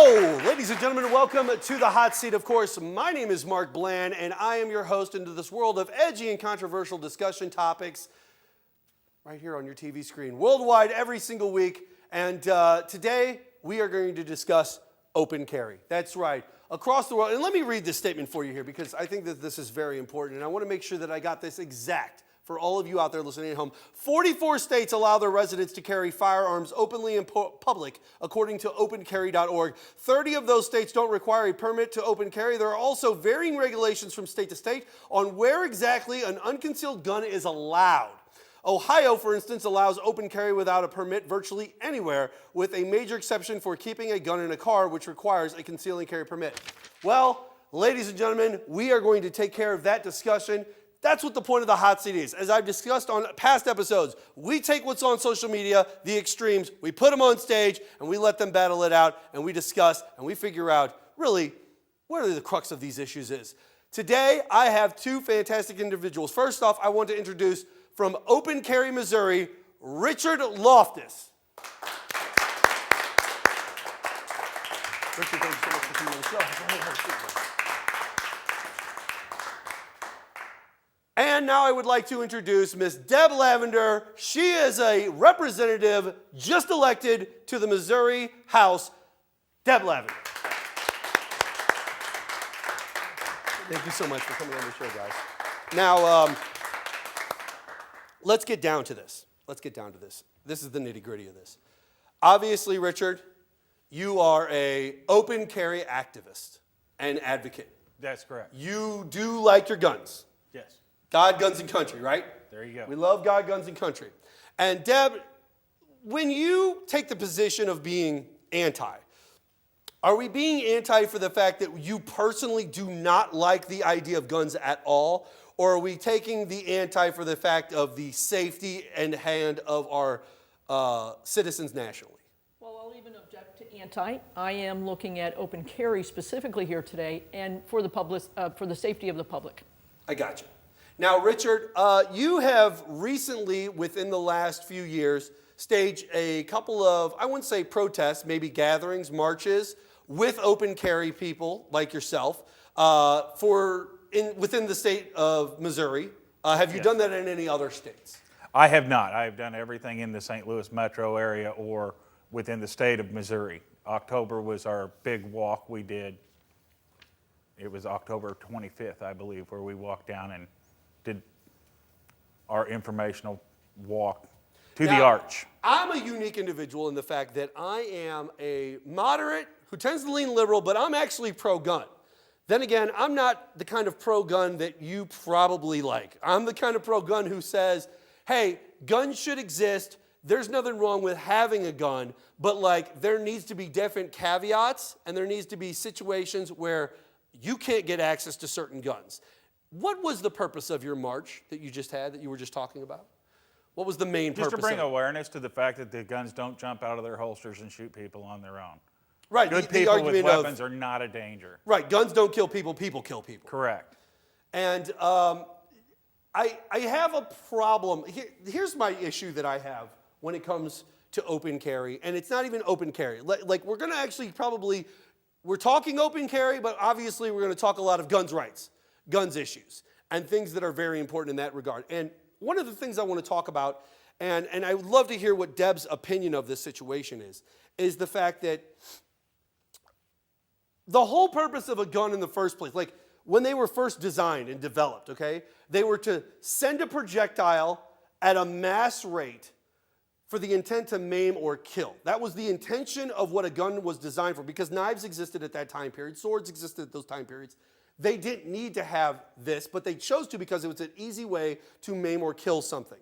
Hello, ladies and gentlemen, welcome to the Hot Seat. Of course, my name is Mark Bland, and I am your host into this world of edgy and controversial discussion topics right here on your TV screen, worldwide, every single week. And today, we are going to discuss open carry. That's right, across the world. And let me read this statement for you here, because I think that this is very important, and I want to make sure that I got this exact. For all of you out there listening at home, 44 states allow their residents to carry firearms openly in public, according to opencarry.org. 30 of those states don't require a permit to open carry. There are also varying regulations from state to state on where exactly an unconcealed gun is allowed. Ohio, for instance, allows open carry without a permit virtually anywhere, with a major exception for keeping a gun in a car, which requires a conceal and carry permit. Well, ladies and gentlemen, we are going to take care of that discussion. That's what the point of the hot seat is. As I've discussed on past episodes, we take what's on social media, the extremes, we put them on stage, and we let them battle it out, and we discuss, and we figure out, really, what the crux of these issues is. Today, I have two fantastic individuals. First off, I want to introduce, from Open Carry, Missouri, Richard Lofftus. Richard, thank you so much for coming on the show. And now I would like to introduce Miss Deb Lavender. She is a representative just elected to the Missouri House. Deb Lavender. Thank you so much for coming on the show, guys. Now, let's get down to this. This is the nitty-gritty of this. Obviously, Richard, you are an open carry activist and advocate. That's correct. You do like your guns. Yes. God, guns, and country, right? There you go. We love God, guns, and country. And Deb, when you take the position of being anti, are we being anti for the fact that you personally do not like the idea of guns at all? Or are we taking the anti for the fact of the safety and hand of our citizens nationally? Well, I'll even object to anti. I am looking at open carry specifically here today, and for the safety of the public. I got you. Now, Richard, you have recently, within the last few years, staged a couple of, I wouldn't say protests, maybe gatherings, marches, with open carry people like yourself within the state of Missouri. Have you done that in any other states? I have not. I have done everything in the St. Louis metro area or within the state of Missouri. October was our big walk we did. It was October 25th, I believe, where we walked down and did our informational walk to the arch. I'm a unique individual in the fact that I am a moderate who tends to lean liberal, but I'm actually pro-gun. Then again, I'm not the kind of pro-gun that you probably like. I'm the kind of pro-gun who says, hey, guns should exist. There's nothing wrong with having a gun, but there needs to be different caveats, and there needs to be situations where you can't get access to certain guns. What was the purpose of your march that you just had, that you were just talking about? What was the main purpose? Just to bring awareness to the fact that the guns don't jump out of their holsters and shoot people on their own. Right. Good people with weapons are not a danger. Right. Guns don't kill people. People kill people. Correct. And I have a problem. Here's my issue that I have when it comes to open carry, and it's not even open carry. We're going to actually we're talking open carry, but obviously we're going to talk a lot of guns rights. Guns issues, and things that are very important in that regard. And one of the things I want to talk about, and I would love to hear what Deb's opinion of this situation is the fact that the whole purpose of a gun in the first place, when they were first designed and developed, okay, they were to send a projectile at a mass rate for the intent to maim or kill. That was the intention of what a gun was designed for, because knives existed at that time period, swords existed at those time periods. They didn't need to have this, but they chose to because it was an easy way to maim or kill something.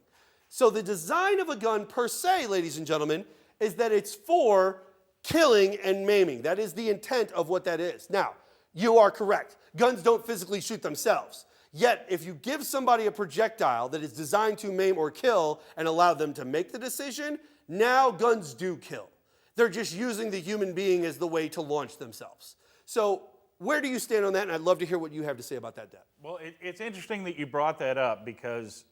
So the design of a gun per se, ladies and gentlemen, is that it's for killing and maiming. That is the intent of what that is. Now, you are correct. Guns don't physically shoot themselves. Yet, if you give somebody a projectile that is designed to maim or kill and allow them to make the decision, now guns do kill. They're just using the human being as the way to launch themselves. So where do you stand on that? And I'd love to hear what you have to say about that, Deb. Well, it's interesting that you brought that up, because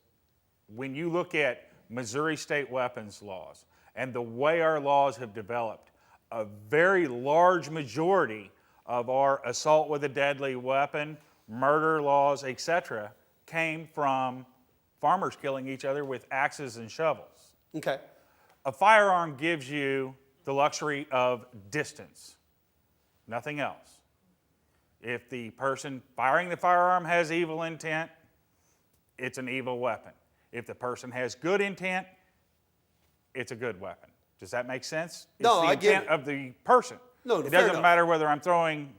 when you look at Missouri state weapons laws and the way our laws have developed, a very large majority of our assault with a deadly weapon, murder laws, etc., came from farmers killing each other with axes and shovels. Okay. A firearm gives you the luxury of distance, nothing else. If the person firing the firearm has evil intent, it's an evil weapon. If the person has good intent, it's a good weapon. Does that make sense? No, I it's the get intent it. of the person. No, it fair doesn't enough. matter whether I'm throwing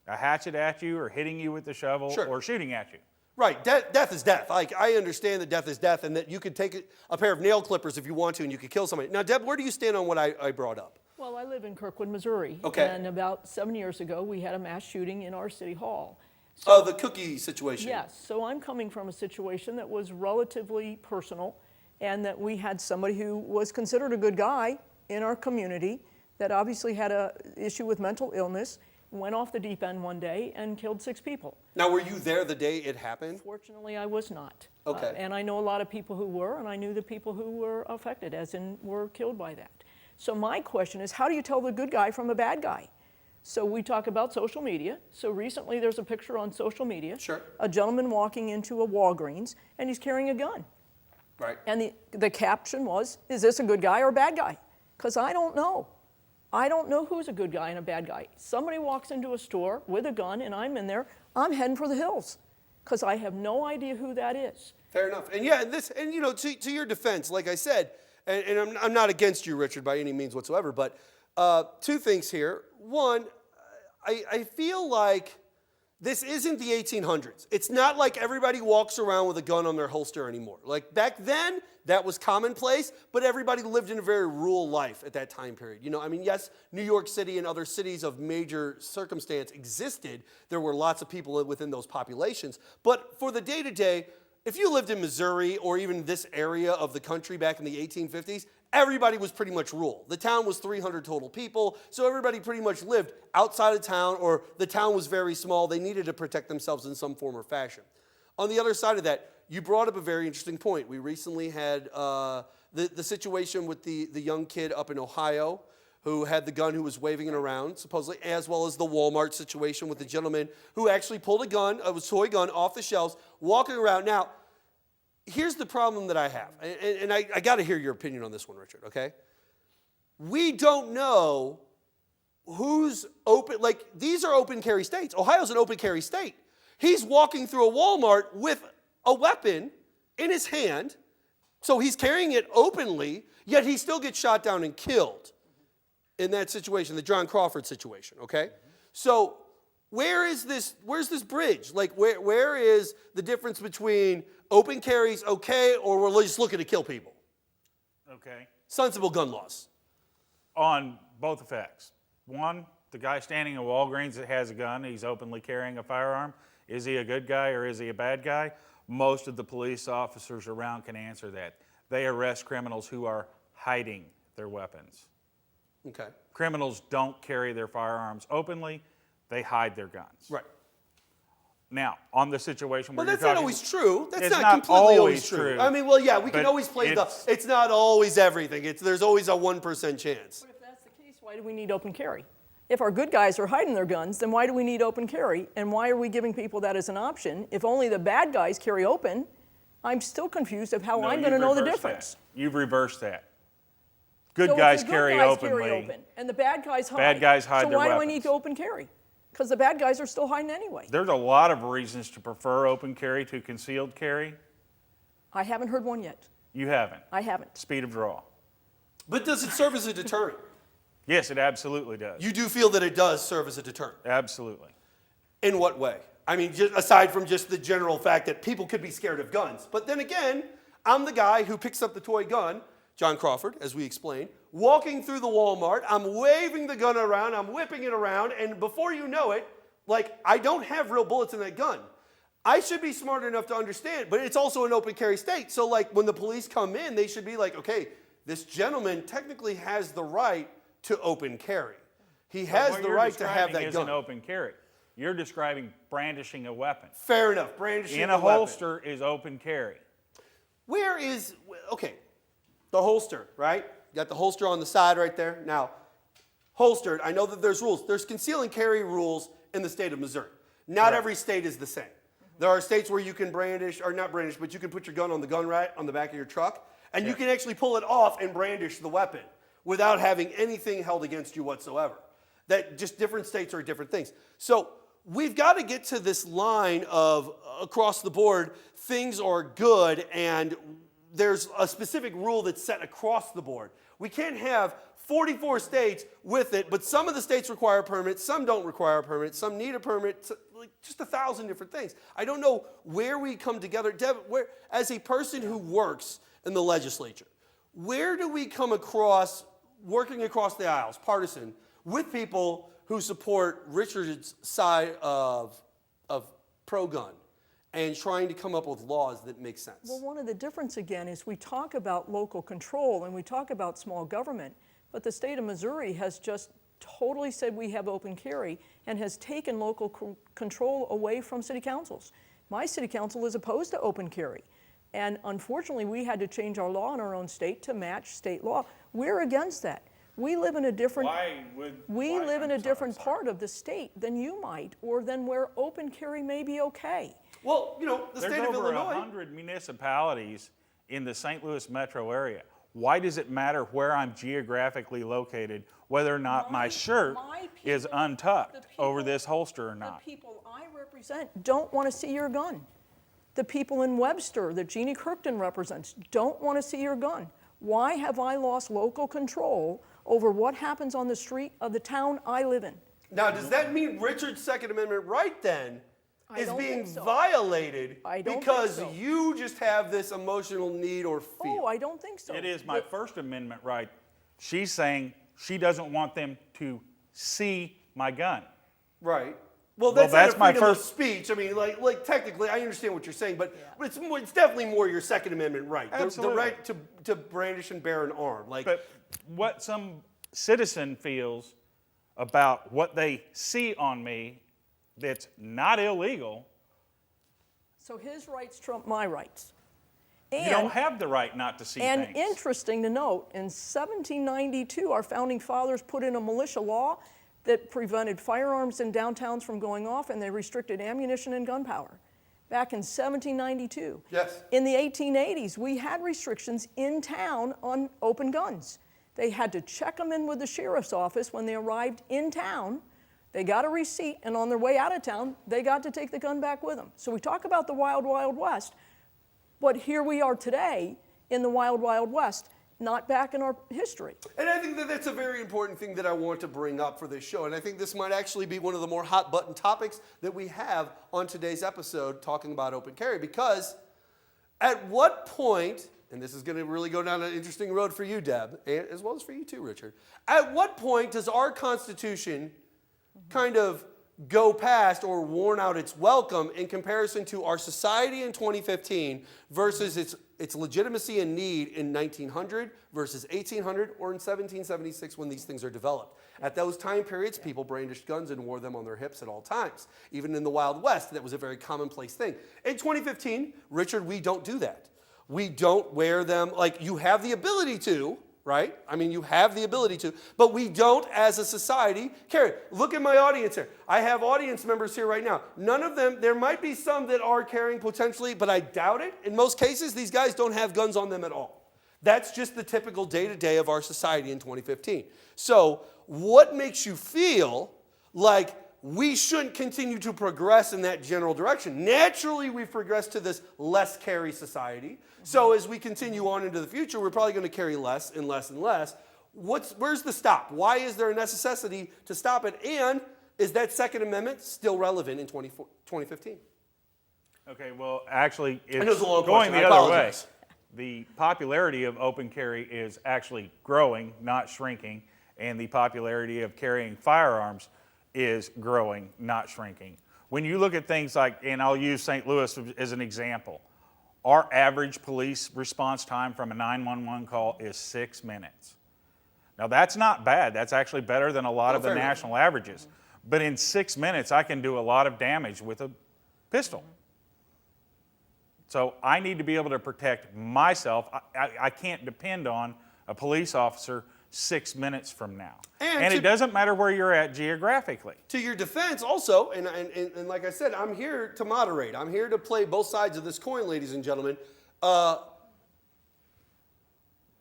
a hatchet at you or hitting you with the shovel Sure. or shooting at you. Right, death is death. Like, I understand that death is death and that you could take a pair of nail clippers if you want to and you could kill somebody. Now, Deb, where do you stand on what I brought up? Well, I live in Kirkwood, Missouri. Okay. And about 7 years ago, we had a mass shooting in our city hall. Oh, the cookie situation. Yes, so I'm coming from a situation that was relatively personal, and that we had somebody who was considered a good guy in our community that obviously had an issue with mental illness, went off the deep end one day and killed 6 people. Now, were you there the day it happened? Fortunately, I was not. Okay. And I know a lot of people who were, and I knew the people who were affected, as in were killed by that. So my question is, how do you tell the good guy from a bad guy? So we talk about social media. So recently there's a picture on social media. Sure. A gentleman walking into a Walgreens, and he's carrying a gun. Right. And the caption was, is this a good guy or a bad guy? Because I don't know. I don't know who's a good guy and a bad guy. Somebody walks into a store with a gun and I'm in there, I'm heading for the hills because I have no idea who that is. Fair enough. And yeah, and you know, to your defense, like I said, and I'm not against you, Richard, by any means whatsoever, but 2 things here. One, I feel like this isn't the 1800s. It's not like everybody walks around with a gun on their holster anymore. Like back then, that was commonplace, but everybody lived in a very rural life at that time period. You know, I mean, yes, New York City and other cities of major circumstance existed. There were lots of people within those populations. But for the day-to-day, if you lived in Missouri or even this area of the country back in the 1850s, everybody was pretty much rural. The town was 300 total people, so everybody pretty much lived outside of town, or the town was very small. They needed to protect themselves in some form or fashion. On the other side of that, you brought up a very interesting point. We recently had the situation with the young kid up in Ohio who had the gun, who was waving it around, supposedly, as well as the Walmart situation with the gentleman who actually pulled a gun, a toy gun, off the shelves, walking around. Now, here's the problem that I have, and I got to hear your opinion on this one, Richard, okay? We don't know who's open, like, these are open carry states. Ohio's an open carry state. He's walking through a Walmart with a weapon in his hand, so he's carrying it openly, yet he still gets shot down and killed in that situation, the John Crawford situation, okay? So where's this bridge? Like, where is the difference between open carries okay, or we're just looking to kill people? Okay. Sensible gun laws. On both effects. One, the guy standing in Walgreens that has a gun, he's openly carrying a firearm. Is he a good guy or is he a bad guy? Most of the police officers around can answer that. They arrest criminals who are hiding their weapons. Okay. Criminals don't carry their firearms openly, they hide their guns. Right. Now, on the situation where Well, you're that's not talking, always true. That's it's not not completely always always true. true. I mean, well, yeah, we can But always play it's- it's not always everything. There's always a 1% chance. But if that's the case, why do we need open carry? If our good guys are hiding their guns, then why do we need open carry? And why are we giving people that as an option? If only the bad guys carry open, I'm still confused of how No, I'm going to you've know the reversed difference. that. You've reversed that. Good So if guys the good carry guys openly. carry open, and the bad guys hide. Bad guys hide so their why do I weapons. need to open carry? Because the bad guys are still hiding anyway. There's a lot of reasons to prefer open carry to concealed carry. I haven't heard one yet. You haven't. I haven't. Speed of draw. But does it serve as a deterrent? Yes, it absolutely does. You do feel that it does serve as a deterrent. Absolutely. In what way? I mean, just aside from just the general fact that people could be scared of guns. But then again, I'm the guy who picks up the toy gun, John Crawford, as we explained, walking through the Walmart. I'm waving the gun around, I'm whipping it around, and before you know it, like, I don't have real bullets in that gun. I should be smart enough to understand, but it's also an open carry state. So, like, when the police come in, they should be like, okay, this gentleman technically has the right to open carry. He has the right to have that isn't gun. open carry. You're describing brandishing a weapon. Fair enough, brandishing In a a weapon. holster is open carry. Where is, okay, the holster, right? You got the holster on the side right there. Now, holstered, I know that there's rules. There's conceal and carry rules in the state of Missouri. Not every state is the same. There are states where you can brandish, or not brandish, but you can put your gun on the gun rack on the back of your truck, and you can actually pull it off and brandish the weapon without having anything held against you whatsoever. That just different states are different things. So we've got to get to this line of across the board, things are good, and there's a specific rule that's set across the board. We can't have 44 states with it, but some of the states require a permit, some don't require a permit, some need a permit, like just 1,000 different things. I don't know where we come together. Deb, as a person who works in the legislature, where do we come across, working across the aisles, partisan, with people who support Richard's side of pro-gun and trying to come up with laws that make sense? Well, one of the difference again is we talk about local control and we talk about small government, but the state of Missouri has just totally said we have open carry and has taken local control away from city councils. My city council is opposed to open carry. And unfortunately, we had to change our law in our own state to match state law. We're against that. We live in a different part of the state than you might, or than where open carry may be okay. Well, you know, the There's state of over Illinois. 100 municipalities in the St. Louis metro area. Why does it matter where I'm geographically located, whether or not my shirt is untucked over this holster or not? The people I represent don't want to see your gun. The people in Webster that Jeannie Kirkton represents don't want to see your gun. Why have I lost local control over what happens on the street of the town I live in? Now, does that mean Richard's Second Amendment right then is being so. violated I don't because think so. you just have this emotional need or fear? Oh, I don't think so. It is my First Amendment right. She's saying she doesn't want them to see my gun. Right. Well, that's not a my freedom of first speech. I mean, like technically, I understand what you're saying, but it's definitely more your Second Amendment right. The Absolutely. right to brandish and bear an arm. But what some citizen feels about what they see on me that's not illegal, So his rights trump my rights. you don't have the right not to see And things. interesting to note, in 1792, our founding fathers put in a militia law that prevented firearms in downtowns from going off, and they restricted ammunition and gunpowder. Back in 1792. Yes. In the 1880s, we had restrictions in town on open guns. They had to check them in with the sheriff's office when they arrived in town. They got a receipt, and on their way out of town, they got to take the gun back with them. So we talk about the wild, wild west, but here we are today in the wild, wild west, not back in our history. And I think that that's a very important thing that I want to bring up for this show. And I think this might actually be one of the more hot button topics that we have on today's episode talking about open carry. Because at what point, and this is going to really go down an interesting road for you, Deb, and as well as for you too, Richard. At what point does our Constitution kind of go past or worn out its welcome in comparison to our society in 2015 versus its legitimacy and need in 1900 versus 1800 or in 1776 when these things are developed? At those time periods, people brandished guns and wore them on their hips at all times. Even in the Wild West, that was a very commonplace thing. In 2015, Richard, we don't do that. We don't wear them, like you have the ability to, right? I mean, you have the ability to, but we don't as a society carry. Look at my audience here. I have audience members here right now. None of them, there might be some that are carrying potentially, but I doubt it. In most cases, these guys don't have guns on them at all. That's just the typical day-to-day of our society in 2015. So what makes you feel like we shouldn't continue to progress in that general direction? Naturally, we've progressed to this less carry society. So as we continue on into the future, we're probably going to carry less and less and less. Where's the stop? Why is there a necessity to stop it? And is that Second Amendment still relevant in 2015? Okay, well, actually, I know it's it's a long going question. the I other way. apologize. The popularity of open carry is actually growing, not shrinking, and the popularity of carrying firearms is growing, not shrinking. When you look at things like, and I'll use St. Louis as an example, our average police response time from a 911 call is 6 minutes. Now that's not bad. That's actually better than a lot of the national averages. But in 6 minutes, I can do a lot of damage with a pistol. So I need to be able to protect myself. I can't depend on a police officer 6 minutes from now. And it doesn't matter where you're at geographically. To your defense also, and like I said, I'm here to moderate. I'm here to play both sides of this coin, ladies and gentlemen.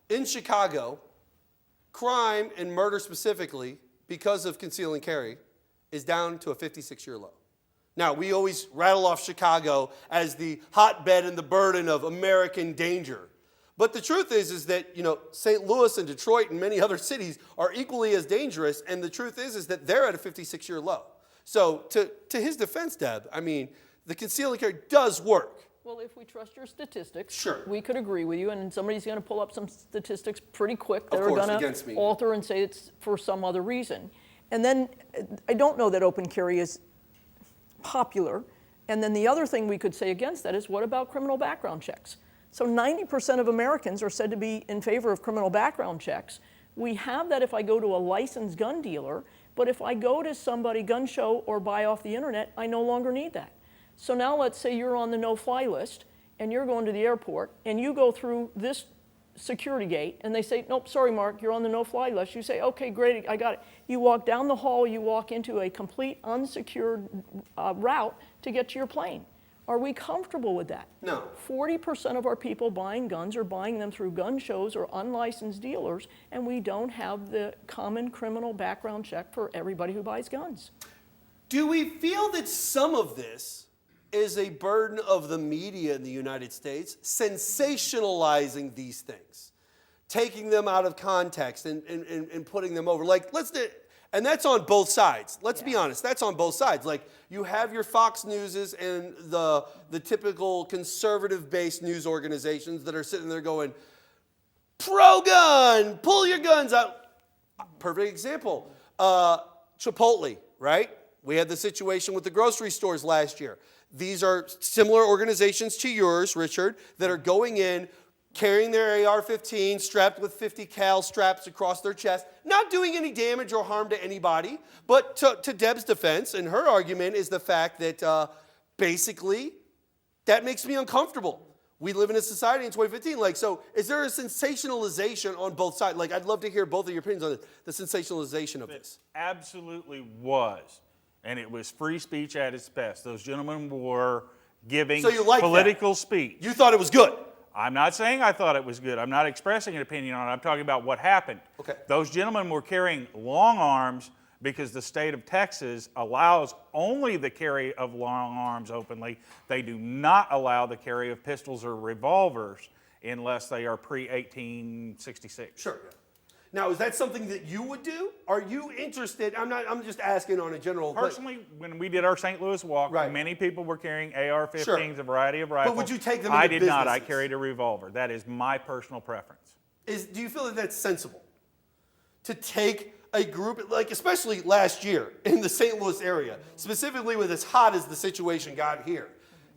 In Chicago, crime and murder specifically, because of conceal and carry, is down to a 56-year low. Now, we always rattle off Chicago as the hotbed and the burden of American danger. But the truth is that, you know, St. Louis and Detroit and many other cities are equally as dangerous, and the truth is that they're at a 56-year low. So to his defense, Deb, I mean, the conceal and carry does work. Well, if we trust your statistics, Sure. we could agree with you, and somebody's going to pull up some statistics pretty quick that Of are course, going against to me. alter and say it's for some other reason. And then I don't know that open carry is popular. And then the other thing we could say against that is, what about criminal background checks? So 90% of Americans are said to be in favor of criminal background checks. We have that if I go to a licensed gun dealer, but if I go to somebody gun show or buy off the internet, I no longer need that. So now let's say you're on the no-fly list and you're going to the airport and you go through this security gate and they say, nope, sorry, Mark, you're on the no-fly list. You say, okay, great, I got it. You walk down the hall, you walk into a complete unsecured route to get to your plane. Are we comfortable with that? No. 40% of our people buying guns are buying them through gun shows or unlicensed dealers, and we don't have the common criminal background check for everybody who buys guns. Do we feel that some of this is a burden of the media in the United States, sensationalizing these things, taking them out of context and putting them over? Like, and that's on both sides. Let's be honest, that's on both sides. Like, you have your Fox Newses and the typical conservative-based news organizations that are sitting there going, pro-gun, pull your guns out. Perfect example, Chipotle, right? We had the situation with the grocery stores last year. These are similar organizations to yours, Richard, that are going in, carrying their AR-15, strapped with 50 cal straps across their chest, not doing any damage or harm to anybody. But to Deb's defense, and her argument is the fact that basically that makes me uncomfortable. We live in a society in 2015. Like, so is there a sensationalization on both sides? Like, I'd love to hear both of your opinions on the sensationalization of this. Absolutely was. And it was free speech at its best. Those gentlemen were giving So you like political that? speech. You thought it was good? I'm not saying I thought it was good. I'm not expressing an opinion on it. I'm talking about what happened. Okay. Those gentlemen were carrying long arms because the state of Texas allows only the carry of long arms openly. They do not allow the carry of pistols or revolvers unless they are pre-1866. Sure. Now, is that something that you would do? Are you interested? I'm just asking on a general. Personally, when we did our St. Louis walk, Right. many people were carrying AR-15s, Sure. a variety of rifles. would you take them I into did not. I businesses? carried a revolver. That is my personal preference. Do you feel that that's sensible? To take a group, like especially last year in the St. Louis area, specifically with as hot as the situation got here,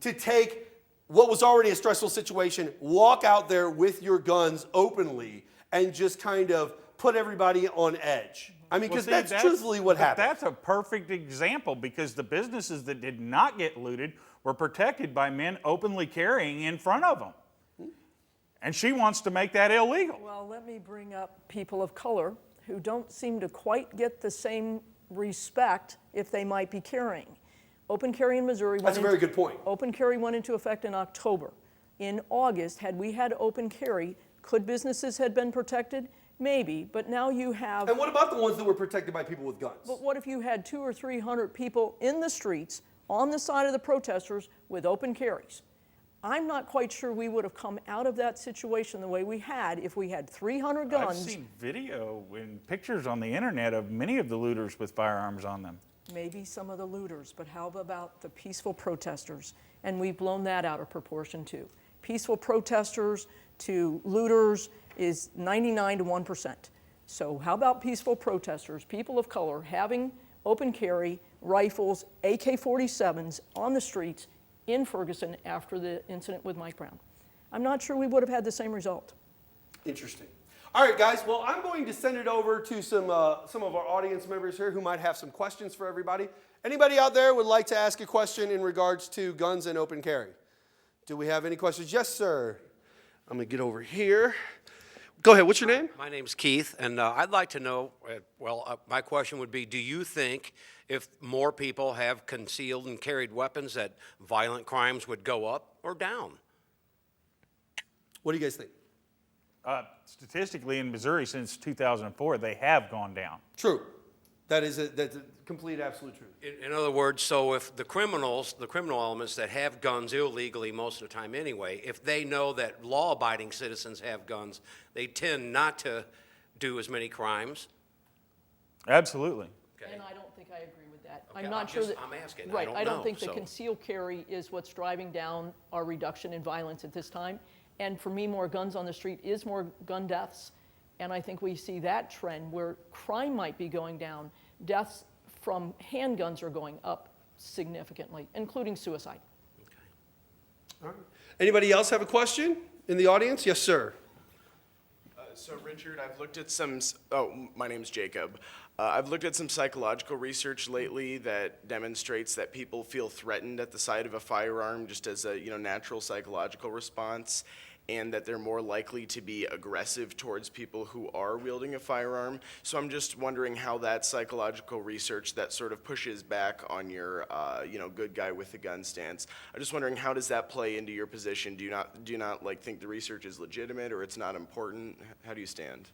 to take what was already a stressful situation, walk out there with your guns openly, and just kind of put everybody on edge. I mean, because that's truthfully what happened. That's a perfect example because the businesses that did not get looted were protected by men openly carrying in front of them. And she wants to make that illegal. Well, let me bring up people of color who don't seem to quite get the same respect if they might be carrying. Open carry in Missouri That's a very good point. Open carry went into effect in October. In August, had we had open carry, could businesses have been protected? Maybe, but now you have. And what about the ones that were protected by people with guns? But what if you had 200 or 300 people in the streets on the side of the protesters with open carries? I'm not quite sure we would have come out of that situation the way we had if we had 300 guns. I've seen video and pictures on the internet of many of the looters with firearms on them. Maybe some of the looters, but how about the peaceful protesters? And we've blown that out of proportion too. Peaceful protesters to looters is 99 to 1%. So how about peaceful protesters, people of color, having open carry, rifles, AK-47s on the streets in Ferguson after the incident with Mike Brown? I'm not sure we would have had the same result. Interesting. All right, guys. Well, I'm going to send it over to some of our audience members here who might have some questions for everybody. Anybody out there would like to ask a question in regards to guns and open carry? Do we have any questions? Yes, sir. I'm going to get over here. Go ahead. What's your name? My name's Keith, and I'd like to know, my question would be, do you think if more people have concealed and carried weapons that violent crimes would go up or down? What do you guys think? Statistically, in Missouri since 2004, they have gone down. True. That's a complete absolute truth. In other words, so if the criminal elements that have guns illegally most of the time anyway, if they know that law-abiding citizens have guns, they tend not to do as many crimes. Absolutely. Okay. And I don't think I agree with that. Okay, I'm not sure that. I'm asking. Right, I don't know, think the so. concealed carry is what's driving down our reduction in violence at this time. And for me, more guns on the street is more gun deaths. And I think we see that trend where crime might be going down. Deaths from handguns are going up significantly, including suicide. All right. Anybody else have a question in the audience? Yes, sir. So Richard, I've looked at some, my name's Jacob. I've looked at some psychological research lately that demonstrates that people feel threatened at the sight of a firearm just as a natural psychological response, and that they're more likely to be aggressive towards people who are wielding a firearm. So I'm just wondering how that psychological research that sort of pushes back on your, good guy with the gun stance. I'm just wondering, how does that play into your position? Do you not like think the research is legitimate or it's not important? How do you stand?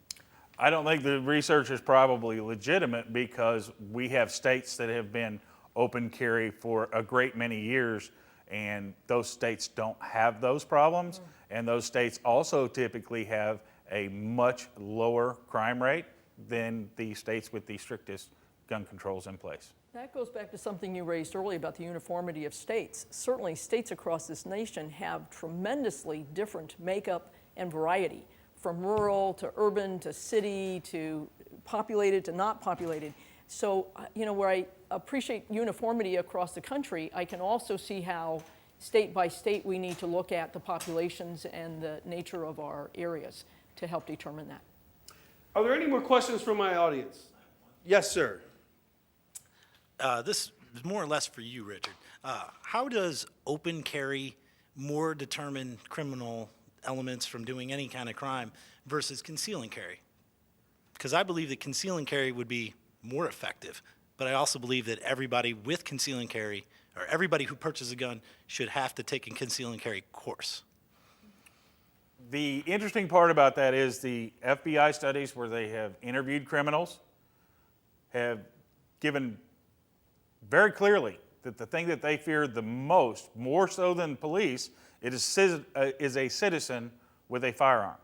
I don't think the research is probably legitimate because we have states that have been open carry for a great many years, and those states don't have those problems. And those states also typically have a much lower crime rate than the states with the strictest gun controls in place. That goes back to something you raised earlier about the uniformity of states. Certainly, states across this nation have tremendously different makeup and variety, from rural to urban to city to populated to not populated. So, where I appreciate uniformity across the country, I can also see how state by state we need to look at the populations and the nature of our areas to help determine that. Are there any more questions from my audience? Yes, sir. This is more or less for you, Richard. How does open carry more determine criminal elements from doing any kind of crime versus conceal and carry? Because I believe that conceal and carry would be more effective, but I also believe that everybody with conceal and carry, or everybody who purchases a gun, should have to take a conceal and carry course. The interesting part about that is the FBI studies where they have interviewed criminals have given very clearly that the thing that they fear the most, more so than police, is a citizen with a firearm.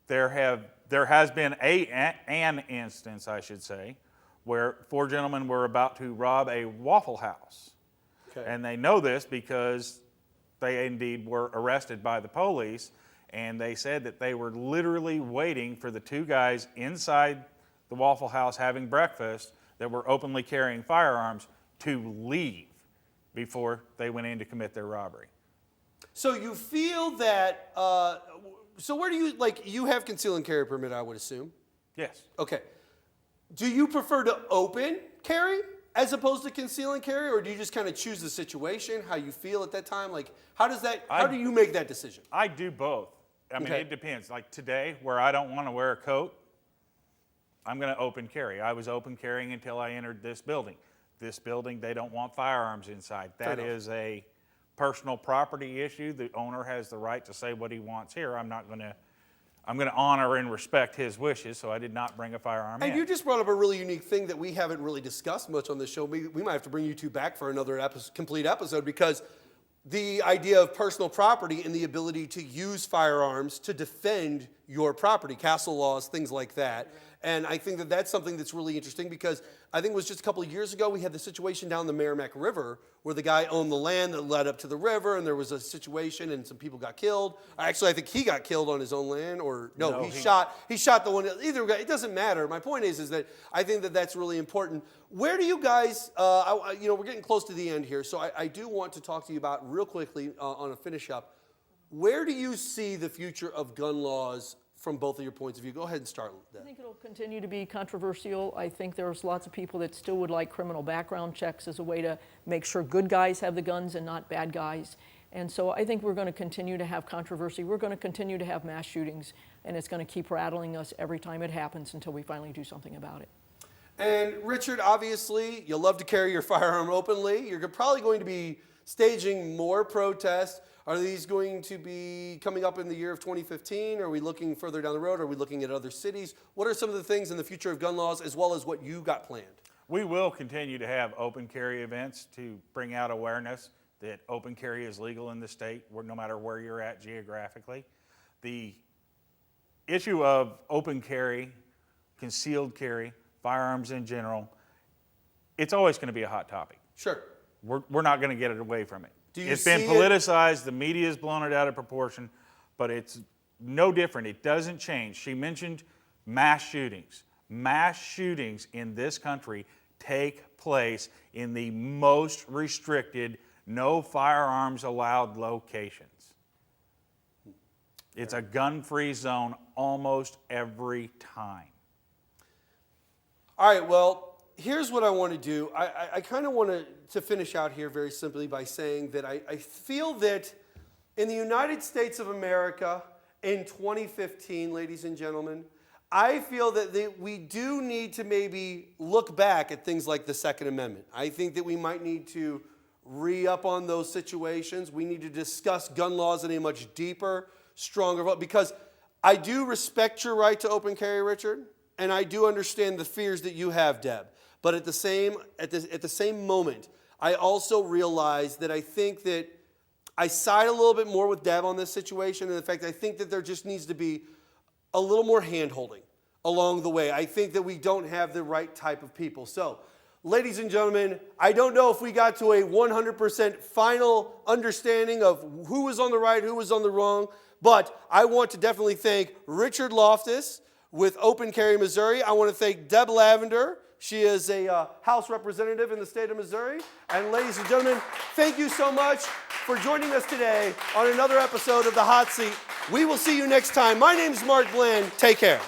There has been an instance, I should say, where 4 gentlemen were about to rob a Waffle House. Okay. And they know this because they indeed were arrested by the police, and they said that they were literally waiting for the 2 guys inside the Waffle House having breakfast that were openly carrying firearms to leave before they went in to commit their robbery. So you feel that, so where do you, you have conceal and carry permit, I would assume? Yes. Okay. Do you prefer to open carry as opposed to conceal and carry, or do you just kind of choose the situation, how you feel at that time? How do you make that decision? I do both. I mean, It depends. Like today, where I don't want to wear a coat, I'm going to open carry. I was open carrying until I entered this building. This building, they don't want firearms inside. That is a personal property issue. The owner has the right to say what he wants here. I'm going to honor and respect his wishes, so I did not bring a firearm in. And you just brought up a really unique thing that we haven't really discussed much on this show. We might have to bring you 2 back for another complete episode, because the idea of personal property and the ability to use firearms to defend your property, castle laws, things like that. And I think that that's something that's really interesting, because I think it was just a couple of years ago we had the situation down the Merrimack River where the guy owned the land that led up to the river, and there was a situation and some people got killed. Actually, I think he got killed on his own land, or no, he shot the one. Either way, it doesn't matter. My point is that I think that that's really important. Where do you guys? We're getting close to the end here, so I do want to talk to you about real quickly on a finish up. Where do you see the future of gun laws from both of your points of view? Go ahead and start with that. I think it'll continue to be controversial. I think there's lots of people that still would like criminal background checks as a way to make sure good guys have the guns and not bad guys. And so I think we're going to continue to have controversy. We're going to continue to have mass shootings, and it's going to keep rattling us every time it happens until we finally do something about it. And Richard, obviously, you love to carry your firearm openly. You're probably going to be staging more protests. Are these going to be coming up in the year of 2015? Are we looking further down the road? Are we looking at other cities? What are some of the things in the future of gun laws as well as what you got planned? We will continue to have open carry events to bring out awareness that open carry is legal in the state, no matter where you're at geographically. The issue of open carry, concealed carry, firearms in general, it's always going to be a hot topic. Sure. We're not going to get it away from it. It's been see politicized, the media has blown it out of proportion, but it's no different. It doesn't change. She mentioned mass shootings. Mass shootings in this country take place in the most restricted, no firearms allowed locations. It's a gun-free zone almost every time. All right, well, here's what I want to do. I kind of want to finish out here very simply by saying that I feel that in the United States of America in 2015, ladies and gentlemen, I feel that we do need to maybe look back at things like the Second Amendment. I think that we might need to re-up on those situations. We need to discuss gun laws in a much deeper, stronger vote, because I do respect your right to open carry, Richard, and I do understand the fears that you have, Deb. But at the same moment, I also realize that I think that I side a little bit more with Deb on this situation. And in fact, I think that there just needs to be a little more hand-holding along the way. I think that we don't have the right type of people. So, ladies and gentlemen, I don't know if we got to a 100% final understanding of who was on the right, who was on the wrong, but I want to definitely thank Richard Lofftus with Open Carry Missouri. I want to thank Deb Lavender. She is a House representative in the state of Missouri. And ladies and gentlemen, thank you so much for joining us today on another episode of The Hot Seat. We will see you next time. My name is Mark Bland. Take care.